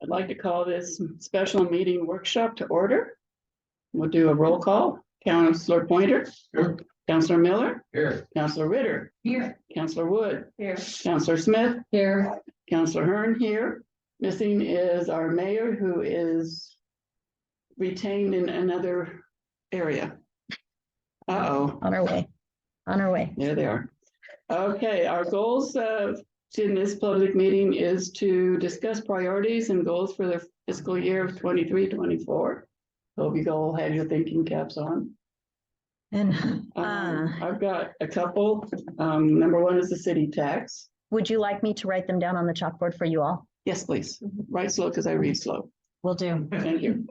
I'd like to call this special meeting workshop to order. We'll do a roll call. Councillor Pointer. Here. Councillor Miller. Here. Councillor Ritter. Here. Councillor Wood. Here. Councillor Smith. Here. Councillor Hearn here. Missing is our mayor, who is retained in another area. Uh-oh. On our way. On our way. There they are. Okay, our goals in this public meeting is to discuss priorities and goals for the fiscal year of 23-24. Hope you all had your thinking caps on. And I've got a couple. Number one is the city tax. would you like me to write them down on the chalkboard for you all? Yes, please. Write slow because I read slow. Will do. Thank you.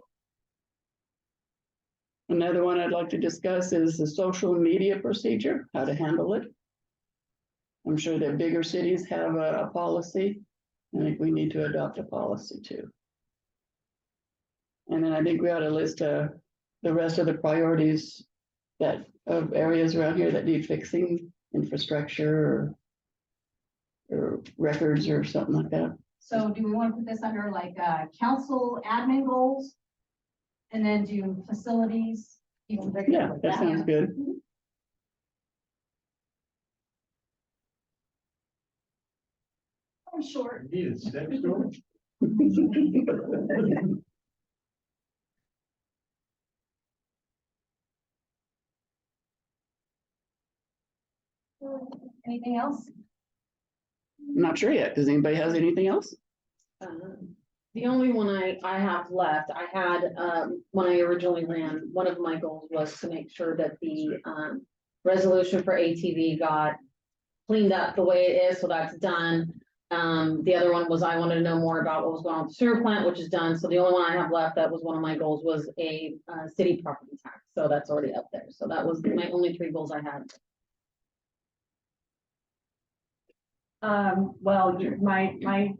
Another one I'd like to discuss is the social media procedure, how to handle it. I'm sure that bigger cities have a policy. I think we need to adopt a policy too. And then I think we ought to list the rest of the priorities that of areas around here that need fixing, infrastructure or records or something like that. So do we want to put this under like council admin goals? And then do facilities? You can break it Yeah, up like that sounds good. I'm short. You need a step stool? Anything else? Not sure yet. Does anybody has anything else? The only one I have left, I had, when I originally ran, one of my goals was to make sure that the, resolution for ATV got cleaned up the way it is, so that's done. The other one was I wanted to know more about what was going on with the sewer plant, which is done. So the only one I have left, that was one of my goals, was a, city property tax. So that's already up there. So that was my only 3 goals I had. Well, my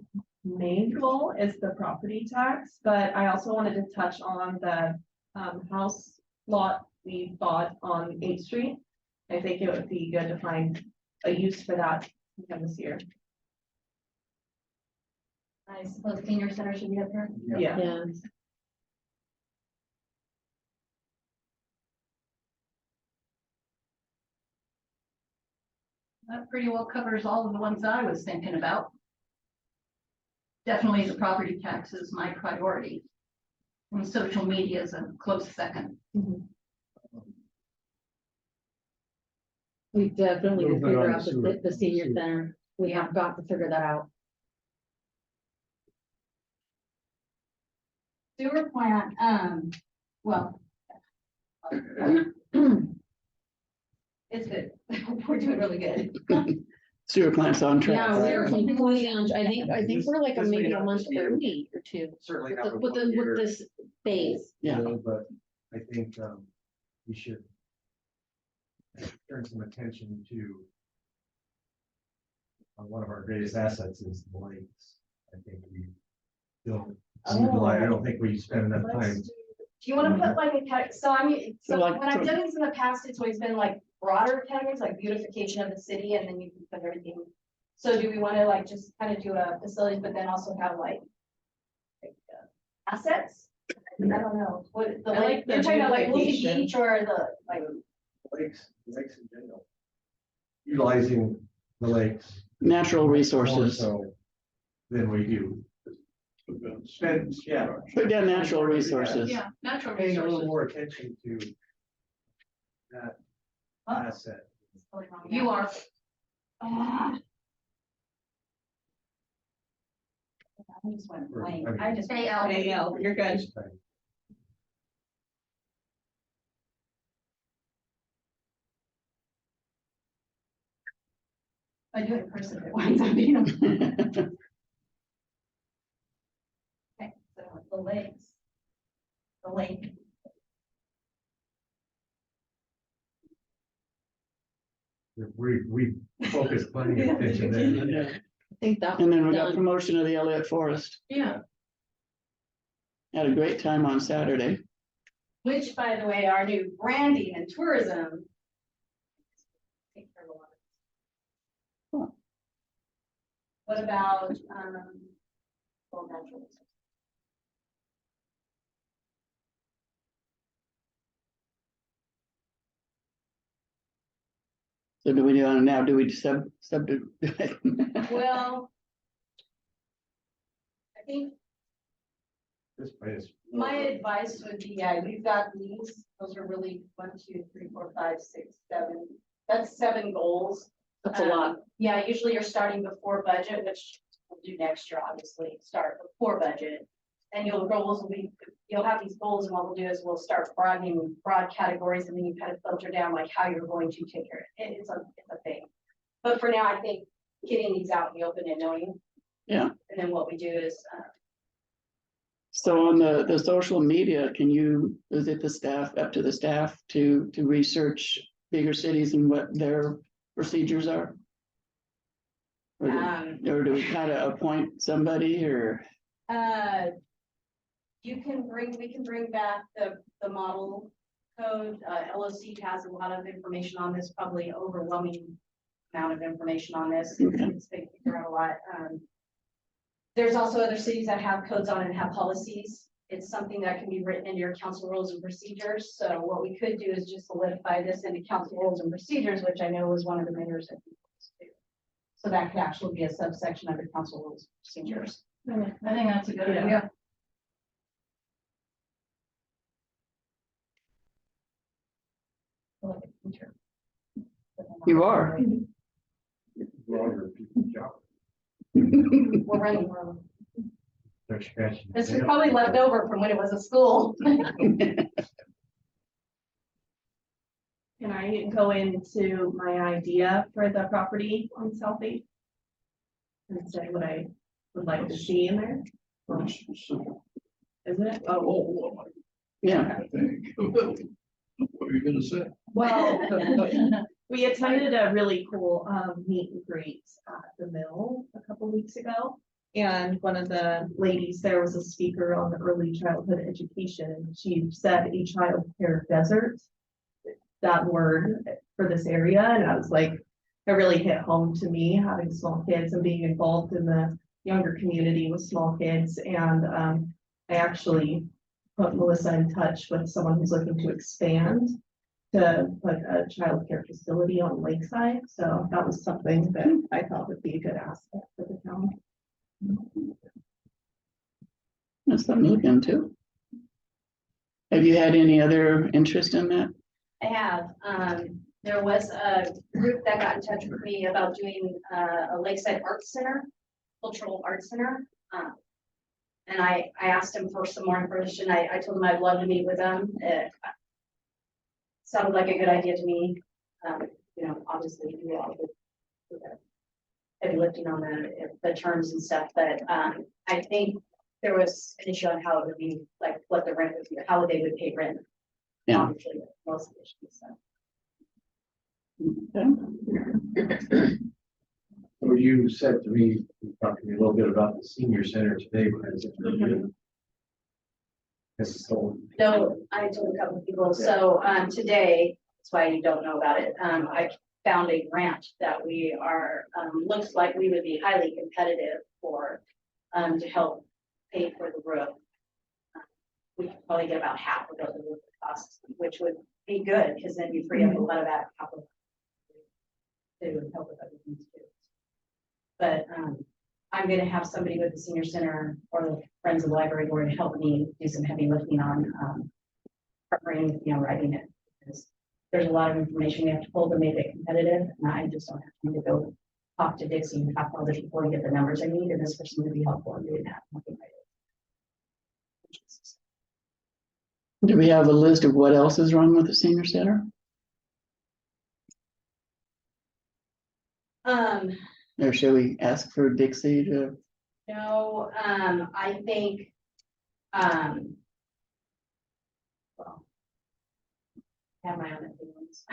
main goal is the property tax, but I also wanted to touch on the house lot we bought on 8th Street. I think it would be good to find a use for that this year. I suppose senior center should be up here. Yeah. Yeah. That pretty well covers all of the ones I was thinking about. Definitely the property tax is my priority. And social media is a close second. We definitely will Movement figure on out the sewer. the senior center. We have got to figure that out. Sewer plant, well. It's good. We're doing really good. Sewer plant's on track. Yeah, we're right? completely on, I think we're like This may maybe a not month be- early or 2. Certainly With not. the- with this phase. Yeah. But I think, we should turn some attention to one of our greatest assets is the lakes. I think we don't, I don't think we spend enough time. Do you want to put like a so I mean, so Like- when I've done this in the past, it's always been like broader categories, like beautification of the city, and then you can put everything. So do we want to like just kind of do a facilities, but then also have like assets? I don't know, what the I like, like the you're talking about like Lucy beautification. Beach or the like. Lakes in general. Utilizing the lakes. Natural more resources. so Than we do. Spend, yeah. Put down natural resources. Yeah, natural Paying a little resources. more attention to that asset. You are. I just went blank. I just. AL. You're good. I do it in person, it winds up being. Okay, so the lakes. The lake. We focus plenty of attention there. I think that. And then we was got done. promotion of the Elliott Forest. Yeah. Had a great time on Saturday. Which, by the way, our new branding and tourism. What about, well, natural resources? So do we do now, do we sub? Well. I think This place. my advice would be, yeah, we've got these, those are really 1, 2, 3, 4, 5, 6, 7. That's 7 goals. That's a lot. Yeah, usually you're starting before budget, which we'll do next year, obviously, start before budget. And your goals will be, you'll have these goals, and what we'll do is we'll start broadening broad categories, and then you kind of filter down like how you're going to take care of it. It's a thing. But for now, I think getting these out in the open and knowing. Yeah. And then what we do is, So on the social media, is it the staff, up to the staff to research bigger cities and what their procedures are? Or do we kind of appoint somebody or? we can bring back the model code. LOC has a lot of information on this, probably overwhelming amount of information on this. It's big, figure out a lot. There's also other cities that have codes on it and have policies. It's something that can be written into your council rules and procedures. So what we could do is just solidify this into council rules and procedures, which I know was one of the mayor's. So that could actually be a subsection of the council rules and procedures. I think that's a good idea. You are. We're running. They're scratching. This is probably left over from when it was a school. Can I go into my idea for the property on South 8th? And say what I would like to see in there? Isn't it? Oh, Yeah. What are you gonna say? well, we attended a really cool meet and greet at the mill a couple weeks ago. And one of the ladies there was a speaker on early childhood education. She said a child care desert, that word for this area. And I was like, it really hit home to me, having small kids and being involved in the younger community with small kids. And I actually put Melissa in touch with someone who's looking to expand to put a childcare facility on Lakeside. So that was something that I thought would be a good aspect for the town. That's something to look into. Have you had any other interest in that? I have, there was a group that got in touch with me about doing a Lakeside Arts Center, cultural arts center. And I asked him for some more information. I told him I'd love to meet with them. Sounded like a good idea to me. You know, obviously do all the heavy lifting on the terms and stuff, but I think there was an issue on how it would be, like what the rent would be, how they would pay rent. Yeah. Obviously, most of the issues, so. So you said to me, you talked to me a little bit about the senior center today, but is it? So No, I told a couple of people, so today, that's why you don't know about it, I found a grant that we are, looks like we would be highly competitive for, to help pay for the roof. We could probably get about half of the roof costs, which would be good, because then you free up a lot of that capital to help with other things too. But I'm gonna have somebody with the senior center or the Friends of the Library Board to help me do some heavy lifting on partnering, you know, writing it. Because there's a lot of information we have to pull to make it competitive, and I just don't have time to go talk to Dixie and talk to other people and get the numbers I need, and this person would be helpful in doing that. Do we have a list of what else is wrong with the senior center? Or should we ask for Dixie to? No, I think, well, I have my own opinions.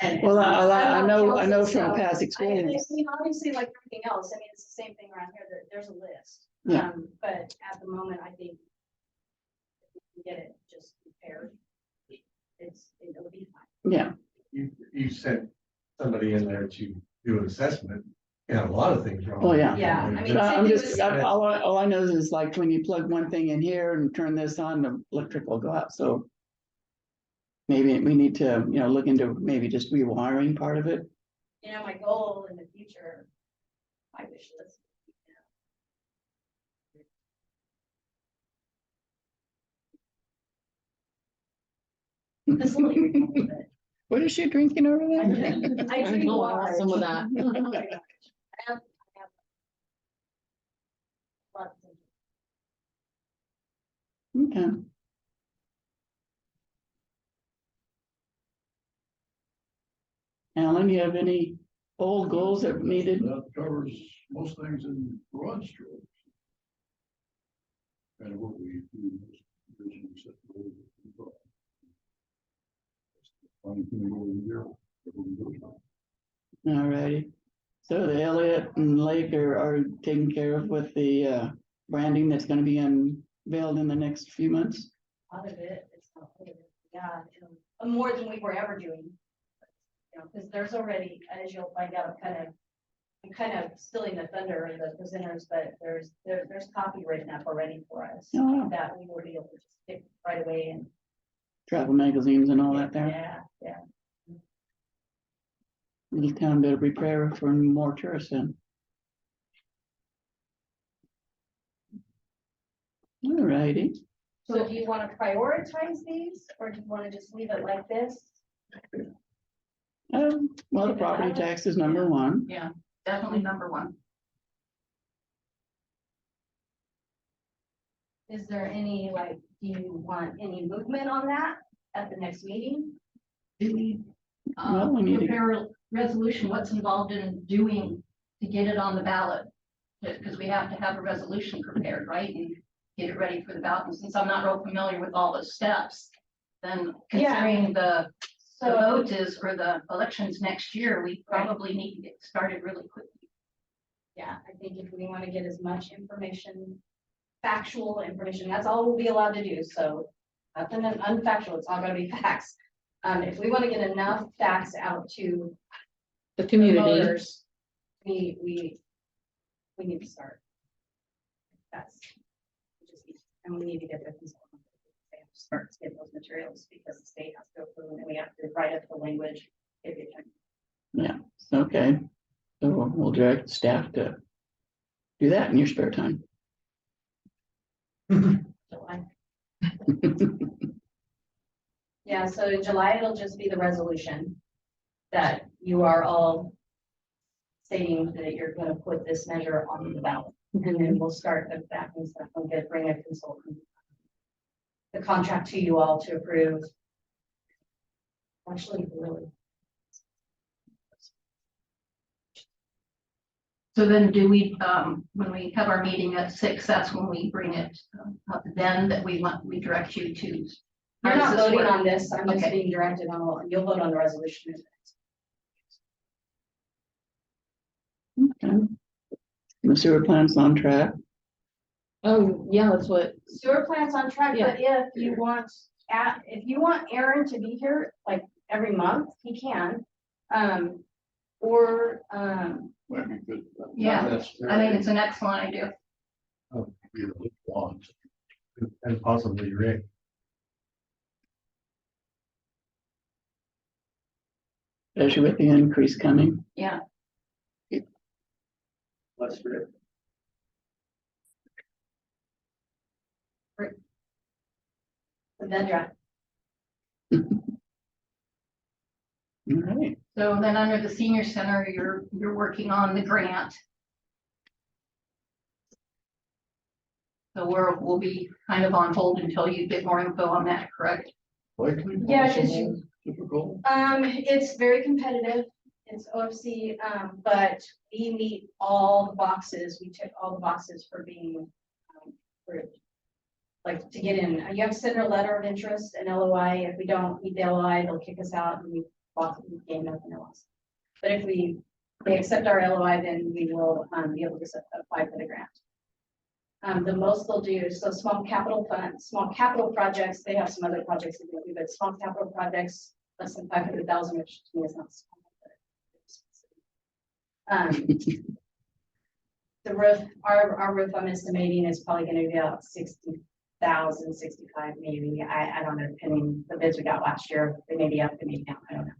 And- Well, I know council, from so past I experience. mean, obviously, like everything else, I mean, it's the same thing around here, there's a list. Yeah. But at the moment, I think if we can get it just prepared, it'll be fine. Yeah, you sent somebody in there to do an assessment, and a lot of things wrong. Oh, yeah. Yeah, I mean, I'm it just, was- all I know is like when you plug one thing in here and turn this on, the electric will go out, so. maybe we need to, look into maybe just rewiring part of it. You know, my goal in the future, my wish list. Facility remodeling. What is she drinking over there? I drink I'll have large. some of that. I have lots of- Okay. Alan, you have any old goals that needed? That covers most things in broad strokes. Kind of what we do. Originally set goals. Funny thing over the year, everyone goes on. All righty. So the Elliott and Lake are taken care of with the branding that's gonna be unveiled in the next few months. A lot of it, it's not, yeah, more than we were ever doing. You know, because there's already, as you'll find out, I'm kind of stealing the thunder of the presenters, but there's copy written up already for us. Oh, wow. That we were able to just pick right away and. Travel magazines and all that there. Yeah. Little town better prepare for more tourists in. All righty. So do you want to prioritize these, or do you want to just leave it like this? Well, the property tax is number one. Yeah, definitely number one. Is there any, like, do you want any movement on that at the next meeting? Do we Well, we need to- prepare a resolution, what's involved in doing to get it on the ballot? Because we have to have a resolution prepared, right, and get it ready for the ballot, and since I'm not real familiar with all the steps, then considering the vote is for the elections next year, we probably need to get started really quickly. Yeah, I think if we want to get as much information, factual information, that's all we'll be allowed to do, so nothing unfactual, it's all gonna be facts. If we want to get enough facts out to The community. voters, we need to start. That's. And we need to get the consultant. They have to start to get those materials because the state has to approve and we have to write up the language. Yeah, okay. So we'll direct staff to do that in your spare time. July. Yeah, so in July, it'll just be the resolution that you are all stating that you're gonna put this measure on the ballot. And then we'll start the back and stuff, we'll bring a consultant. The contract to you all to approve. Actually, really, So then do we, when we have our meeting at 6, that's when we bring it up then that we direct you to. you're How does not this voting work? on this, I'm just Okay. being directed on, you'll vote on the resolution. Okay. The sewer plant's on track. Oh, yeah, that's what, Sewer plant's on track, but if you want Aaron to be here, like, every month, he can. Or, Might be good. Not Yeah, I necessarily. think it's an excellent idea. Be a little blunt. And possibly Rick. Especially with the increase coming. Yeah, Let's Rick. the Vendra. All right. so then under the senior center, you're working on the grant. So we'll be kind of on hold until you get more info on that, correct? Likely. Yeah, 'cause possible, Difficult. It's very competitive. It's OFC, but we meet all the boxes. We tick all the boxes for being approved. Like to get in, you have to send a letter of interest, an LOI. If we don't meet the LOI, they'll kick us out and we gain nothing else. But if they accept our LOI, then we will be able to apply for the grant. The most they'll do, so small capital funds, small capital projects, they have some other projects that they do, but small capital projects, less than 500,000, which to me is not small. The roof, our roof I'm estimating is probably gonna be about 60 thousand, 65 maybe, I don't know, depending the bids we got last year, they may be up, they may be down, I don't know.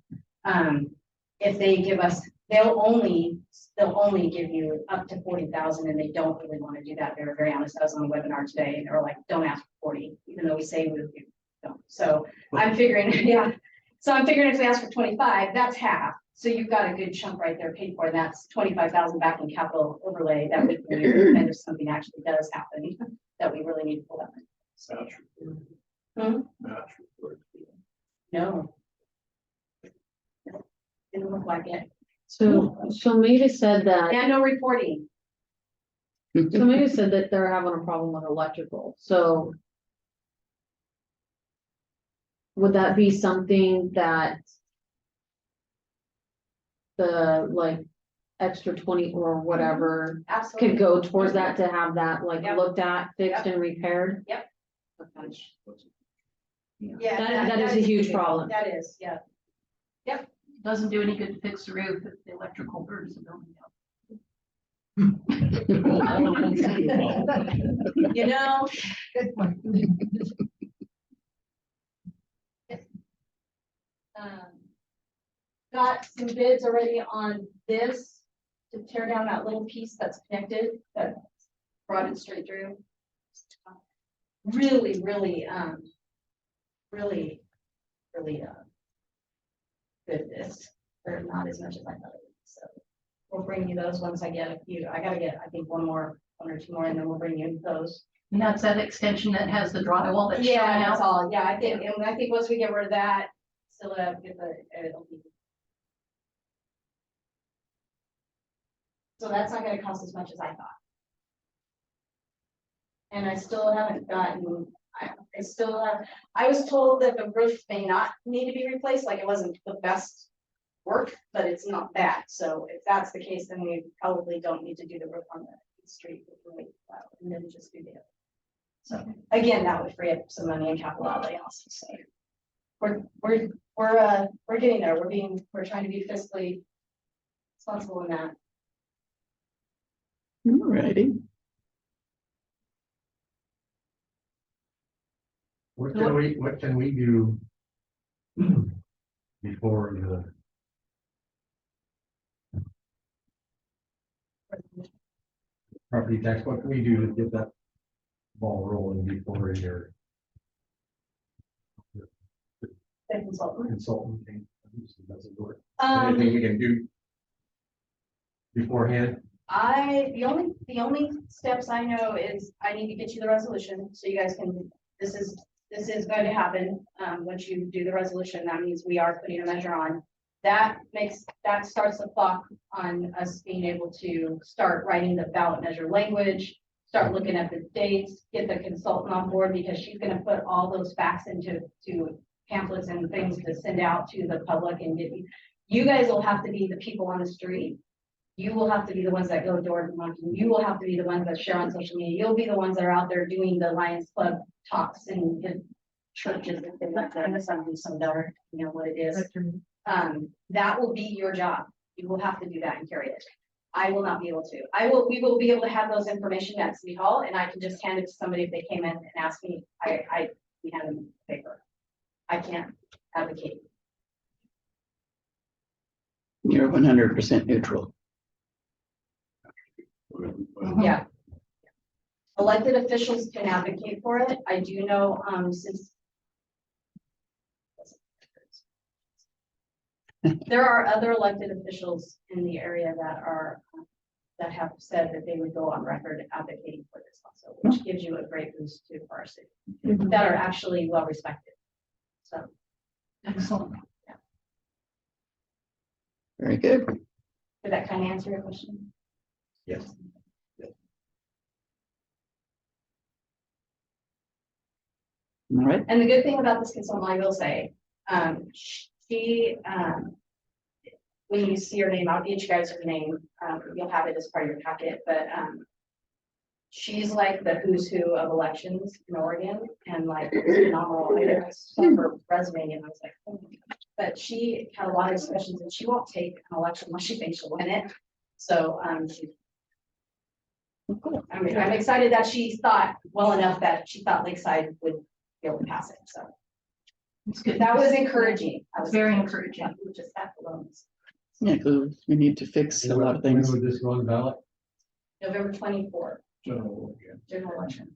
If they give us, they'll only give you up to 40,000 and they don't really want to do that. They're very honest. I was on a webinar today and they were like, don't ask for 40, even though we say we don't. So I'm figuring, yeah. So I'm figuring if we ask for 25, that's half. So you've got a good chunk right there paid for, and that's 25,000 back in capital overlay that we can use and if something actually does happen, that we really need to pull that money. No. Didn't look like it. So Maida said that, And no reporting. so Maida said that they're having a problem with electrical, so. Would that be something that? The like extra 20 or whatever Absolutely. could go towards that to have that like Yep. looked at, fixed Yep. and repaired? Yep. Okay. Yeah. That is a huge problem. That is, yeah. Doesn't do any good to fix the roof if the electrical burns the building down. You know, got some bids already on this to tear down that little piece that's connected, that brought it straight through. Really, really, good this, or not as much as I thought it would, so. We'll bring you those once I get a few, I gotta get, I think one or two more, and then we'll bring you those. And that's that extension that has the drywall that's showing Yeah, that's out. all, yeah, I think, and I think once we get rid of that, still get the, it'll be. So that's not gonna cost as much as I thought. And I still haven't gotten, I still have, I was told that the roof may not need to be replaced, like it wasn't the best work, but it's not bad, so if that's the case, then we probably don't need to do the roof on the street, we can wait for that, and then just do the other. So again, that would free up some money in capital outlay also, so. We're getting there, we're trying to be fiscally responsible in that. Alrighty. What can we do before the property tax? What can we do to get that ball rolling before your The consultant. consultant thing doesn't work? Um, Anything we can do beforehand? the only steps I know is I need to get you the resolution, so you guys can, this is going to happen. Once you do the resolution, that means we are putting a measure on. That starts the clock on us being able to start writing the ballot measure language, start looking at the dates, get the consultant on board, because she's gonna put all those facts into pamphlets and things to send out to the public and get you guys will have to be the people on the street. You will have to be the ones that go door to knocking. You will have to be the ones that share on social media. You'll be the ones that are out there doing the Lions Club talks and the churches and things like that. And some dollar, you know what it is. That will be your job. You will have to do that and carry it. I will not be able to. We will be able to have those information at City Hall, and I can just hand it to somebody if they came in and asked me. We have them paper. I can't advocate. You're 100% neutral. Yeah. Elected officials can advocate for it. I do know, since there are other elected officials in the area that have said that they would go on record advocating for this also, which gives you a great boost to our city, that are actually well respected. So. Excellent. Very good. Did that kind of answer your question? Yes. All right. And the good thing about this consultant, I will say, she, when you see her name, I'll get you guys her name. You'll have it as part of your packet, but she's like the who's who of elections in Oregon, and like phenomenal. I saw her resume and I was like, oh my gosh. But she had a lot of discussions, and she won't take an election unless she thinks she'll win it. So Cool. I mean, I'm excited that she thought well enough that she thought Lakeside would be able to pass it, so It's good. that was encouraging. I was Very encouraging. We just have to loan Yeah, because we need to fix a lot of When things. would this go on the ballot? November 24th, General, yeah. general election.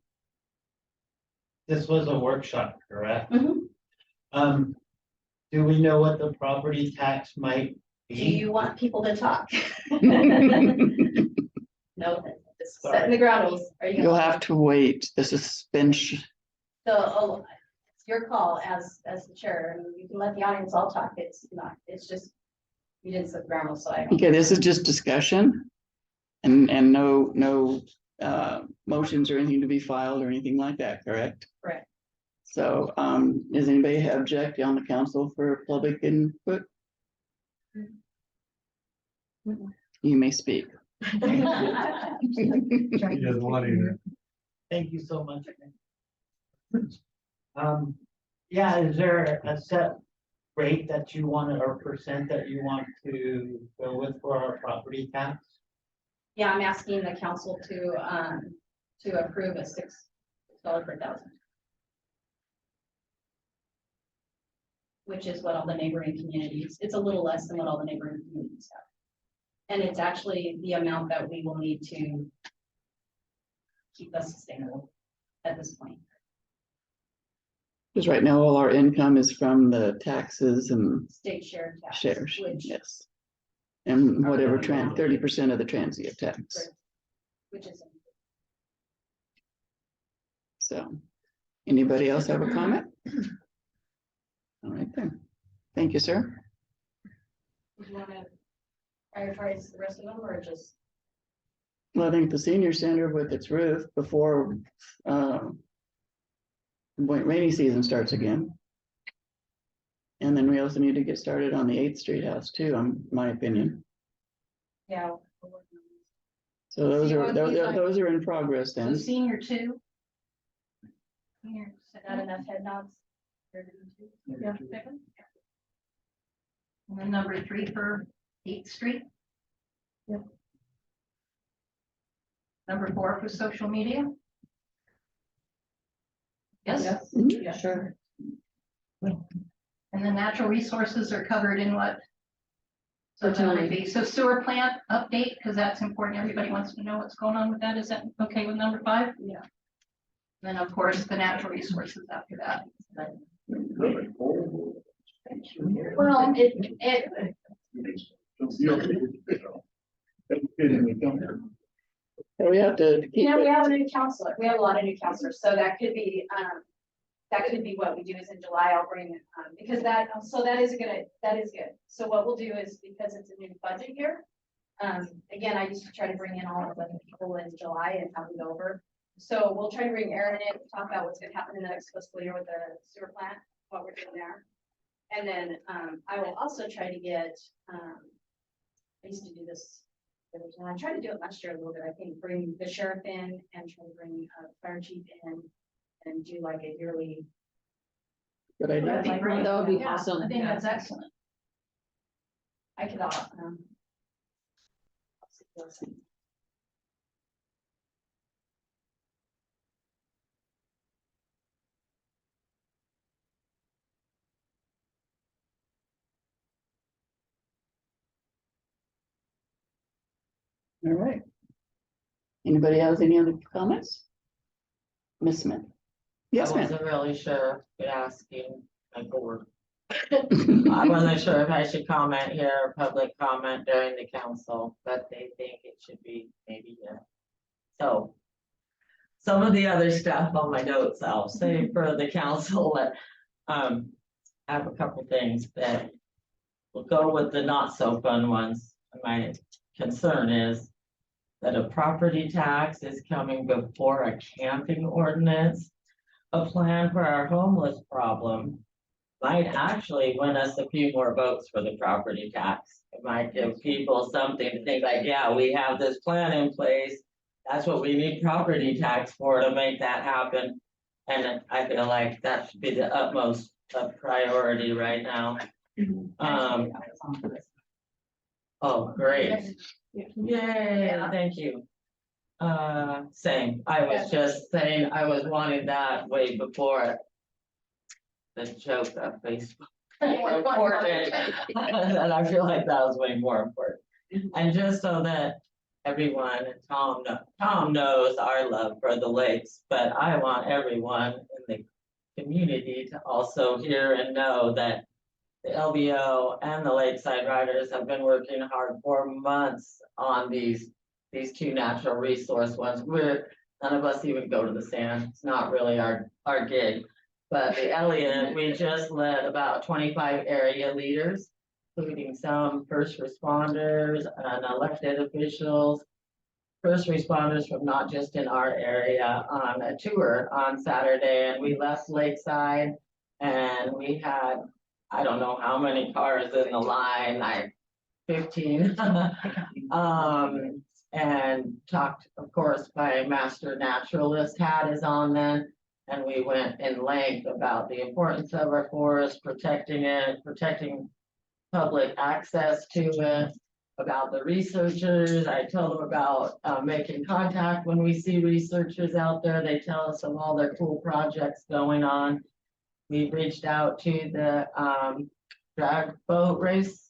This was a workshop, correct? Mhm. Do we know what the property tax might Do be? you want people to talk? No, just setting the ground rules. Are you? You'll have to wait, the suspension. So, it's your call as the chair, and you can let the audience all talk. It's not, it's just, you didn't set the ground rules, so I don't. Okay, this is just discussion. And no motions or anything to be filed or anything like that, correct? Correct. So, does anybody object on the council for public input? You may speak. He doesn't want either. Thank you so much. Yeah, is there a set rate that you want or percent that you want to go with for our property tax? Yeah, I'm asking the council to approve a $6 per thousand. Which is what all the neighboring communities, it's a little less than what all the neighboring communities have. And it's actually the amount that we will need to keep us sustainable at this point. Because right now, all our income is from the taxes and State share tax. shares, Which, yes. And Are whatever going down. 30% of the transient tax. which is. So, anybody else have a comment? All right then. Thank you, sir. Do you want to prioritize the rest of them or just? Well, I think the senior center with its roof before when rainy season starts again. And then we also need to get started on the 8th Street house too, in my opinion. Yeah. So those See are, what these are- those are in progress So then. senior two. Senior, Not enough head nods? yeah. And then number 3 for 8th Street. Yep. Number 4 for social media. Yes, Mhm. Sure. and the natural resources are covered in what? So For that would tonight. be, so sewer plant update, because that's important. Everybody wants to know what's going on with that. Is that okay with number 5? Yeah. Then, of course, the natural resources after that. Well, it, So we have to keep we it. have a new counselor. We have a lot of new counselors, so that could be what we do is in July, I'll bring, because that is good. So what we'll do is, because it's a new budget year, again, I used to try to bring in all of the people in July and have them over. So we'll try to bring Aaron in, talk about what's gonna happen in the next fiscal year with the sewer plant, what we're doing there. And then, I will also try to get, I used to do this, and I tried to do it last year a little bit, I think, bring the sheriff in and try to bring fire chief in and do like a yearly. Good idea. That'd be great. That would be Yeah, awesome. I think that's excellent. I could, All right. Anybody else, any other comments? Miss Smith? Yes, I ma'am. wasn't really sure, if you're asking my board. I wasn't sure if I should comment here or public comment during the council, but they think it should be maybe here. So. Some of the other stuff on my notes, I'll say for the council, but I have a couple things that will go with the not so fun ones. My concern is that a property tax is coming before a camping ordinance. A plan for our homeless problem might actually win us a few more votes for the property tax. It might give people something to think like, yeah, we have this plan in place. That's what we need property tax for to make that happen. And I feel like that should be the utmost of priority right now. Oh, great. Yay, thank you. Same, I was just saying, I was wanting that way before the joke of Facebook. Important. And I feel like that was way more important. And just so that everyone, and Tom knows our love for the lakes, but I want everyone in the community to also hear and know that the LBO and the Lakeside Riders have been working hard for months on these two natural resource ones. None of us even go to the sand. It's not really our gig. But the Elliott, we just led about 25 area leaders, including some first responders and elected officials, first responders from not just in our area, on a tour on Saturday. And we left Lakeside and we had, I don't know how many cars in the line, like 15. And talked, of course, by Master Naturalist hat is on then. And we went in length about the importance of our forest, protecting it, protecting public access to it, about the researchers. I told them about making contact when we see researchers out there. They tell us of all their cool projects going on. We reached out to the drag boat race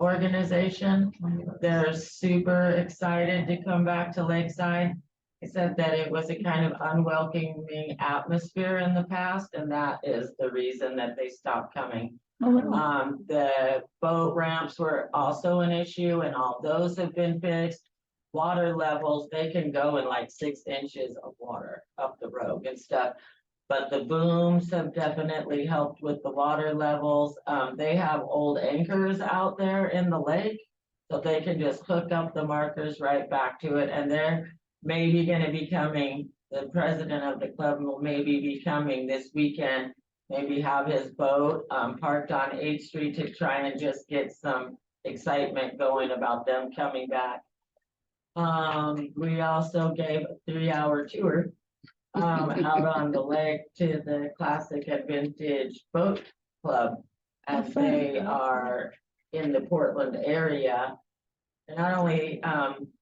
organization. They're super excited to come back to Lakeside. They said that it was a kind of unwelcoming atmosphere in the past, and that is the reason that they stopped coming. The boat ramps were also an issue, and all those have been fixed. Water levels, they can go in like 6 inches of water up the road and stuff. But the booms have definitely helped with the water levels. They have old anchors out there in the lake, so they can just hook up the markers right back to it. And they're maybe gonna be coming, the president of the club will maybe be coming this weekend, maybe have his boat parked on 8th Street to try and just get some excitement going about them coming back. We also gave a 3-hour tour out on the lake to the Classic and Vintage Boat Club. And they are in the Portland area. They're not only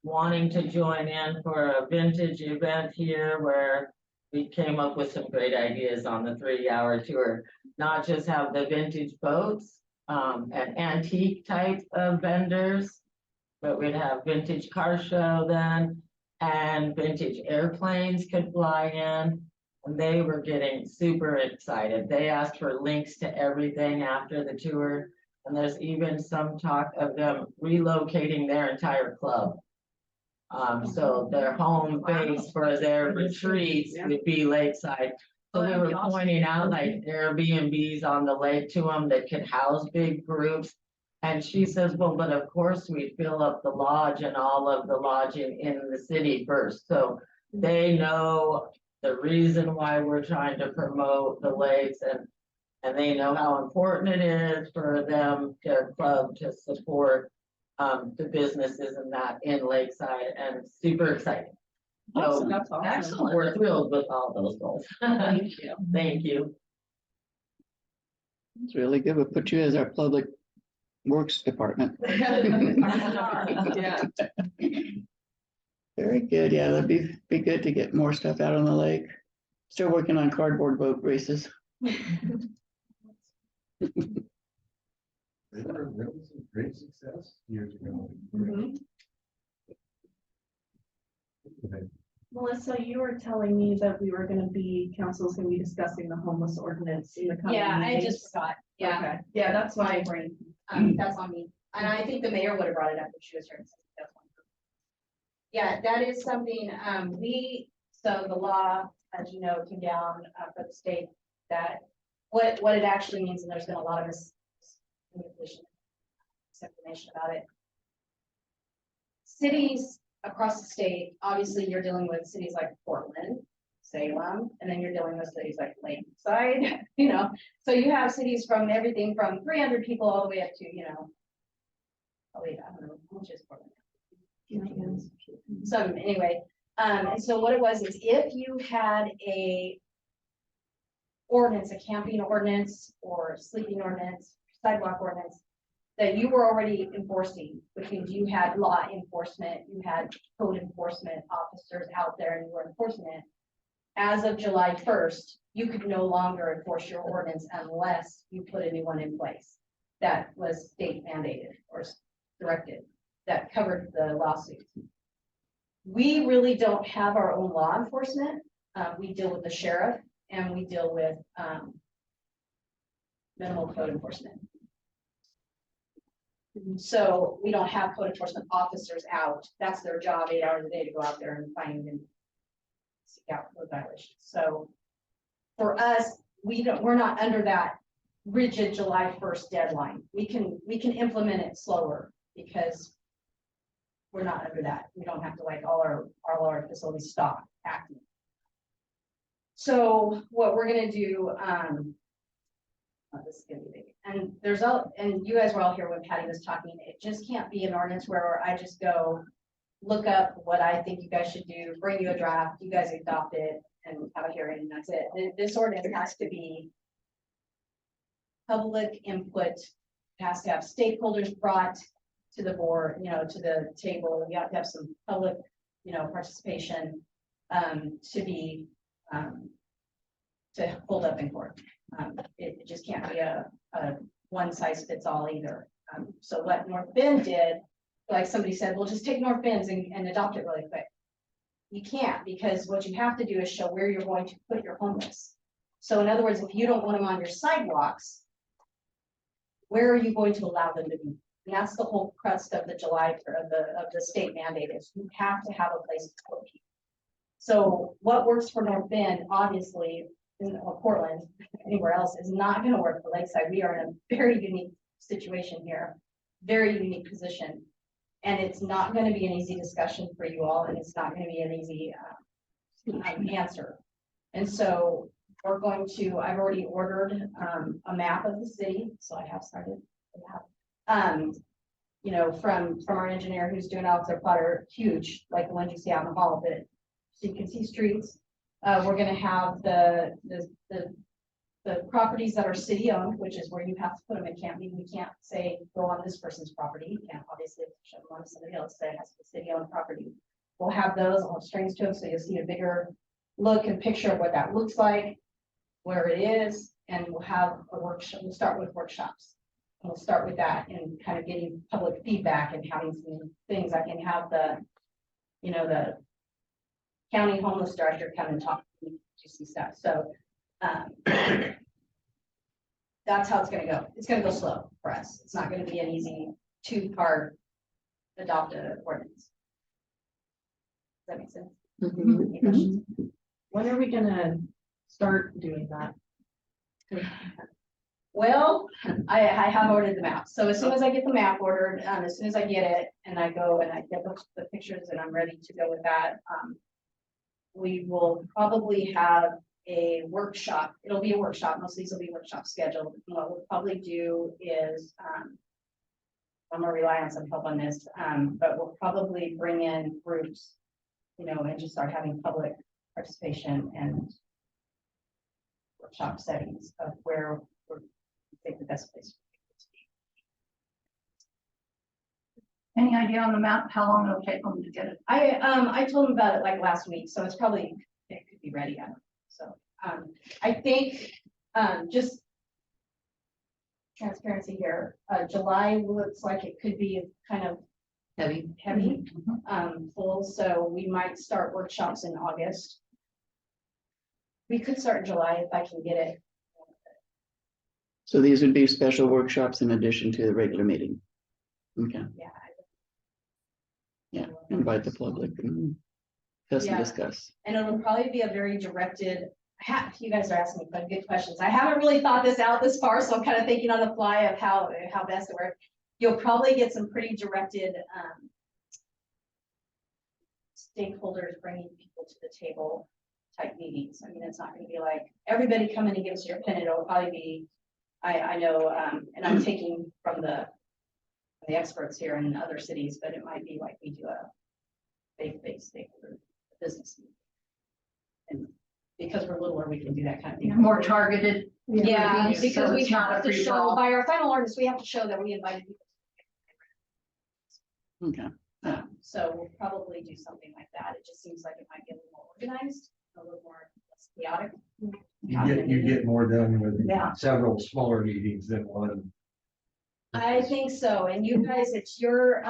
wanting to join in for a vintage event here where we came up with some great ideas on the 3-hour tour, not just have the vintage boats and antique type of vendors, but we'd have vintage car show then, and vintage airplanes could fly in. And they were getting super excited. They asked for links to everything after the tour. And there's even some talk of them relocating their entire club. So their home base for their retreats would be Lakeside. So we were pointing out like Airbnbs on the lake to them that could house big groups. And she says, well, but of course we fill up the lodge and all of the lodging in the city first. So they know the reason why we're trying to promote the lakes, and they know how important it is for them, their club, to support the businesses and that in Lakeside, and super exciting. So That's awesome. we're thrilled with all those goals. Thank you. Thank you. It's really good. We'll put you as our public works department. Yeah. Very good. Yeah, that'd be good to get more stuff out on the lake. Still working on cardboard boat races. They were some great success years ago. Mhm. Melissa, you were telling me that council's gonna be discussing the homeless ordinance in the coming Yeah, I meetings. just forgot. Yeah, Okay. Yeah, that's my why. brain. That's on me. And I think the mayor would have brought it up if she was here. That's one. Yeah, that is something, so the law, as you know, came down for the state that what it actually means, and there's been a lot of misinformation about it. Cities across the state, obviously you're dealing with cities like Portland, Salem, and then you're dealing with cities like Lakeside, so you have cities from everything from 300 people all the way up to, I don't know, how much is Portland? Some, anyway, and so what it was is if you had a ordinance, a camping ordinance or sleeping ordinance, sidewalk ordinance, that you were already enforcing, which means you had law enforcement, you had code enforcement officers out there and you were enforcing it. As of July 1st, you could no longer enforce your ordinance unless you put a new one in place. That was state mandated or directed, that covered the lawsuits. We really don't have our own law enforcement. We deal with the sheriff and we deal with minimal code enforcement. So we don't have code enforcement officers out. That's their job, 8 hours a day to go out there and find and seek out those violations. So for us, we're not under that rigid July 1st deadline. We can implement it slower because we're not under that. We don't have to like all our facilities stop acting. So what we're gonna do, this is gonna be big. And and you guys were all here when Patty was talking. It just can't be an ordinance where I just go look up what I think you guys should do, bring you a draft, you guys adopt it and have a hearing and that's it. This ordinance has to be public input, has to have stakeholders brought to the board, to the table. You have to have some public, participation to be to hold up in court. It just can't be a one size fits all either. So what North Bend did, like somebody said, well, just take North Bend's and adopt it really quick. You can't, because what you have to do is show where you're going to put your homeless. So in other words, if you don't want them on your sidewalks, where are you going to allow them to be? And that's the whole crust of the July of the state mandate is you have to have a place to put people. So what works for North Bend, obviously, in Portland, anywhere else, is not going to work for Lakeside. We are in a very unique situation here, very unique position. And it's not going to be an easy discussion for you all, and it's not going to be an easy answer. And so we're going to, I've already ordered a map of the city, so I have started the map. From our engineer who's doing out their plotter, huge, like the ones you see out in the hall, but so you can see streets. We're going to have the properties that are city owned, which is where you have to put them. It can't be, we can't say go on this person's property. You can't obviously show them on somebody else. That has to be city owned property. We'll have those, I'll have strings to them, so you'll see a bigger look and picture of what that looks like, where it is, and we'll have a workshop. We'll start with workshops. And we'll start with that and kind of getting public feedback and having some things. I can have the county homeless director come and talk to me, do some stuff. So that's how it's going to go. It's going to go slow for us. It's not going to be an easy 2-part adopted ordinance. Does that make sense? Any questions? When are we gonna start doing that? Well, I have ordered the map. So as soon as I get the map ordered, as soon as I get it and I go and I get the pictures and I'm ready to go with that, we will probably have a workshop. It'll be a workshop. Most of these will be workshop scheduled. And what we'll probably do is, I'm gonna rely on some help on this, but we'll probably bring in groups, and just start having public participation and workshop settings of where we think the best place. Any idea on the map, how long it'll take them to get it? I told them about it like last week, so it could be ready. I don't know. So I think just transparency here. July looks like it could be kind of heavy, full. So we might start workshops in August. We could start in July if I can get it. So these would be special workshops in addition to the regular meeting. Okay. Yeah, invite the public and discuss. And it'll probably be a very directed. You guys are asking me good questions. I haven't really thought this out this far, so I'm kind of thinking on the fly of how best to work. You'll probably get some pretty directed stakeholders bringing people to the table type meetings. I mean, it's not going to be like everybody come in and give us your opinion. It'll probably be, I know, and I'm taking from the experts here in other cities, but it might be like we do a faith-based stakeholder business meeting. And because we're littler, we can do that kind of thing. More targeted. Yeah, So because we it's not a have to free for show, all. by our final orders, we have to show that we invited people. Okay, So we'll probably do something like that. It just seems like it might get a little more organized, a little more less chaotic. You get more done with Yeah. several smaller meetings than one. I think so, and you guys, it's your,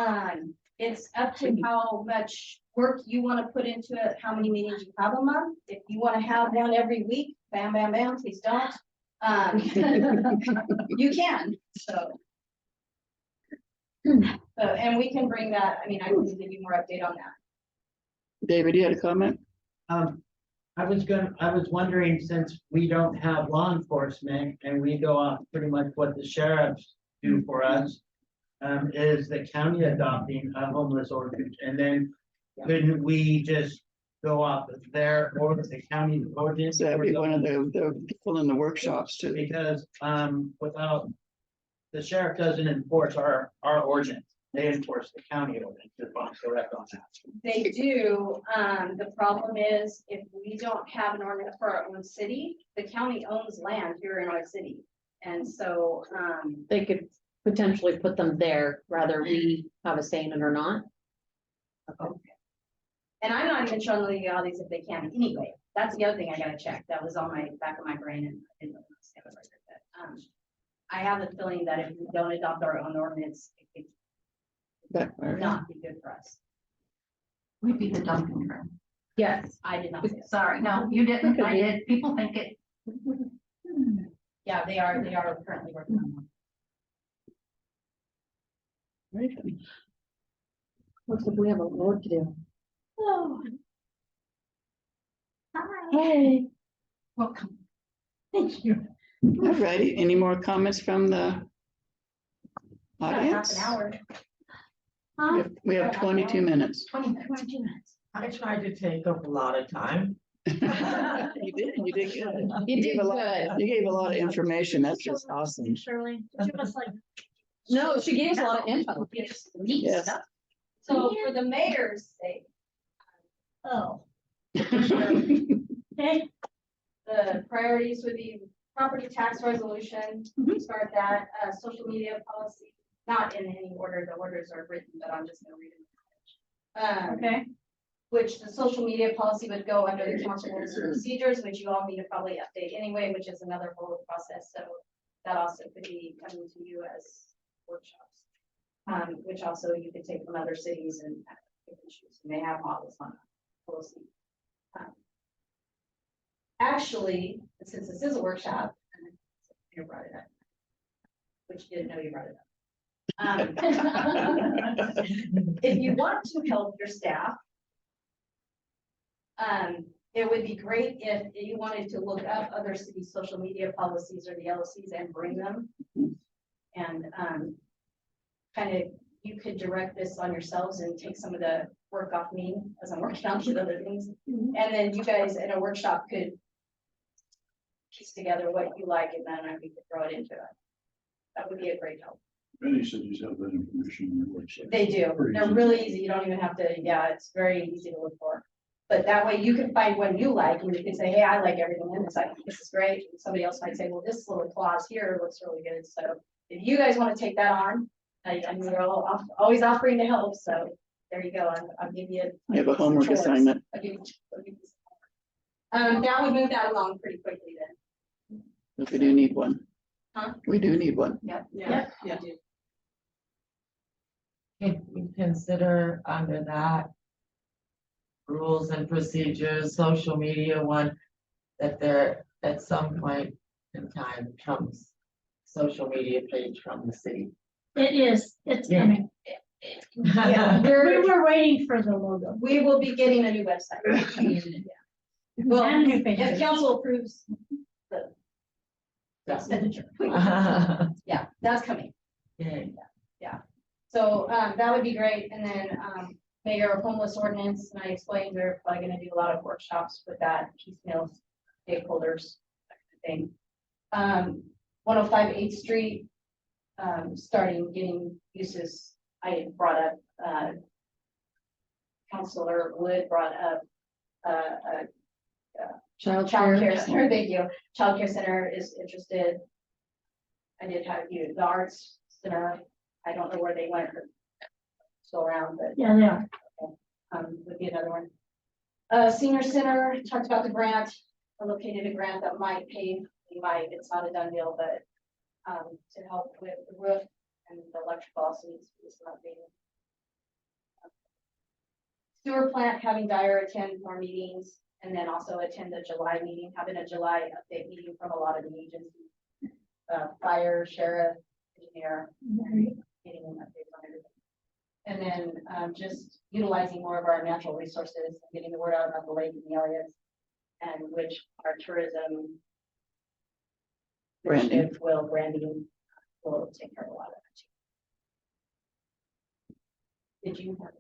it's up to how much work you wanna put into it, how many meetings you have a month. If you wanna have one every week, bam, bam, bam, please don't. You can, so. So, and we can bring that, I mean, I can give you more update on that. David, you had a comment? I was wondering, since we don't have law enforcement and we go off pretty much what the sheriffs do for us. Is the county adopting a homeless ordinance, and then couldn't we just go off of their or the county ordinance? So that'd be one of the people in the workshops too. Because, without, the sheriff doesn't enforce our ordinance, they enforce the county ordinance, if I'm correct on that. They do, the problem is if we don't have an ordinance for our own city, the county owns land here in our city. And so, They could potentially put them there, whether we have a say in it or not. and I'm not even sure on the legalities if they can anyway. That's the other thing I gotta check. That was on my back of my brain and I didn't understand it like that. I have a feeling that if we don't adopt our own ordinance, it would not be good for us. We'd be the dumping ground. Yes, I did not say that. Sorry, no, you didn't. I did. People think it. Yeah, they are currently working on one. Looks like we have a lot work to do. Oh, Hey. Welcome. thank you. All righty, any more comments from the Got half audience? an hour. We have 22 minutes. 22 minutes. I tried to take up a lot of time. You did good. You did gave a lot- good. You gave a lot of information, that's just awesome. Shirley, give us like. No, she gave us a lot of info. Neat Yes. stuff. So for the mayor's sake, Oh. okay, the priorities would be property tax resolution, start that, social media policy, not in any order, the orders are written, but I'm just gonna read them. Okay. Which the social media policy would go under the council rules and procedures, which you all need to probably update anyway, which is another whole process, so that also could be coming to you as workshops. Which also you could take from other cities and pick and choose, and they have models on policy. Actually, since this is a workshop, and you brought it up, which you didn't know you brought it up. If you want to help your staff, it would be great if you wanted to look up other cities' social media policies or the LOCs and bring them. And kind of, you could direct this on yourselves and take some of the work off me as I'm working on these other things. And then you guys in a workshop could piece together what you like and then we could throw it into it. That would be a great help. Many cities have that information on their website. They do. Pretty They're easy. really easy. You don't even have to, yeah, it's very easy to look for. But that way you can find one you like and you can say, hey, I like everything in this. This is great. And somebody else might say, well, this little clause here looks really good. So if you guys want to take that on, I mean, we're always offering to help. So there you go. I'll give you. You have a homework choice. assignment. I'll give you some. That would move that along pretty quickly then. We do need one. Huh? We do need one. Yeah. Yeah. Can we consider under that rules and procedures, social media one, that there at some point in time comes social media page from the city? It is, it's Yeah. coming. Yeah. We were waiting for the logo. We will be getting a new website. Well, And new if pages. council approves the expenditure. Yeah, that's coming. Yeah. So, that would be great. And then, mayor homeless ordinance, and I explained we're probably gonna do a lot of workshops with that, piecemeal stakeholders, that kind of thing. 105 8th Street, starting getting uses, I brought up, Councilor Wood brought up, a Childcare center, thank you. Childcare center is interested. I did have you, the arts center, I don't know where they went, but still around, but Yeah, they are. would be another one. Senior center, talked about the grant, I located a grant that might pay, it's not a done deal, but to help with the roof and the electrical also needs to be some updating. Sewer plant, having Dyer attend more meetings, and then also attend the July meeting, having a July update meeting from a lot of the agencies. Fire, sheriff, engineer, getting an update on everything. And then just utilizing more of our natural resources, and getting the word out about the lake and the areas, and which our tourism Branding. initiative branding will take care of a lot of that too. Did you have?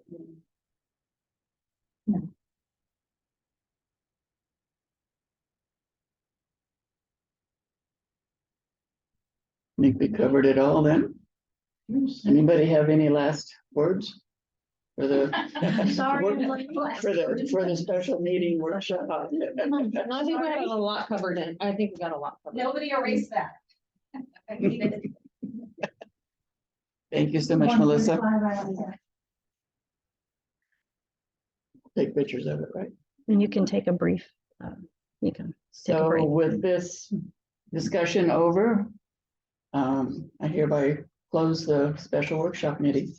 I think we covered it all then. Anybody have any last words? For the. Sorry, work- I'm like, For the special meeting workshop. No, I think we got a lot covered in, I think we got a lot covered. Nobody erased that. I needed it. Thank you so much, Melissa. Take pictures of it, right? And you can take a brief, you can. Take a So break. with this discussion over, I hereby close the special workshop meeting.